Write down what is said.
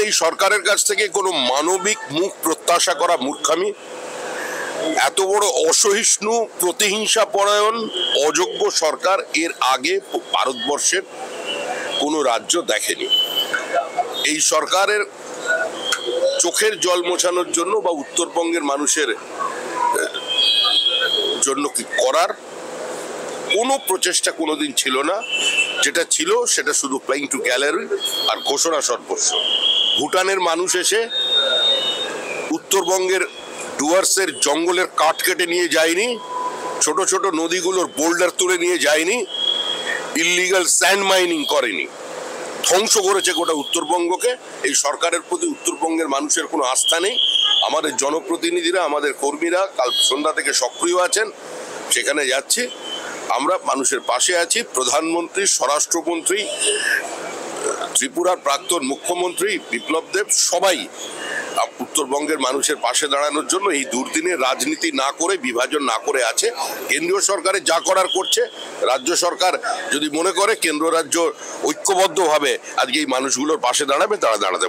এই সরকারের কাছ থেকে কোনো মানবিক মুখ প্রত্যাশা করা মূর্খামি। এত বড় অসহিষ্ণু, প্রতিহিংসা পরায়ণ, অযোগ্য সরকার এর আগে ভারতবর্ষের কোনো রাজ্য দেখেনি। এই সরকারের চোখের জল মোছানোর জন্য বা উত্তরবঙ্গের মানুষের জন্য কি করার কোনো প্রচেষ্টা কোনোদিন ছিল না। যেটা ছিল সেটা শুধু প্লেইং টু গ্যালারি আর ঘোষণা সর্বস্ব। ভুটানের মানুষ এসে উত্তরবঙ্গের ডুয়ার্সের জঙ্গলের কাঠ কেটে নিয়ে যায়নি, ছোট ছোট নদীগুলোর বোল্ডার তুলে নিয়ে যায়নি, ইললিগাল স্যান্ড মাইনিং করেনি, ধ্বংস করেছে গোটা উত্তরবঙ্গকে। এই সরকারের প্রতি উত্তরবঙ্গের মানুষের কোনো আস্থা নেই। আমাদের জনপ্রতিনিধিরা, আমাদের কর্মীরা কাল সন্ধ্যা থেকে সক্রিয় আছেন, সেখানে যাচ্ছি। আমরা মানুষের পাশে আছি। প্রধানমন্ত্রী, স্বরাষ্ট্রমন্ত্রী, ত্রিপুরার প্রাক্তন মুখ্যমন্ত্রী বিপ্লব দেব সবাই উত্তরবঙ্গের মানুষের পাশে দাঁড়ানোর জন্য এই দুর্দিনে রাজনীতি না করে, বিভাজন না করে আছে। কেন্দ্রীয় সরকারে যা করার করছে, রাজ্য সরকার যদি মনে করে কেন্দ্র রাজ্য ঐক্যবদ্ধভাবে আজকে এই মানুষগুলোর পাশে দাঁড়াবে, তারা দাঁড়াতে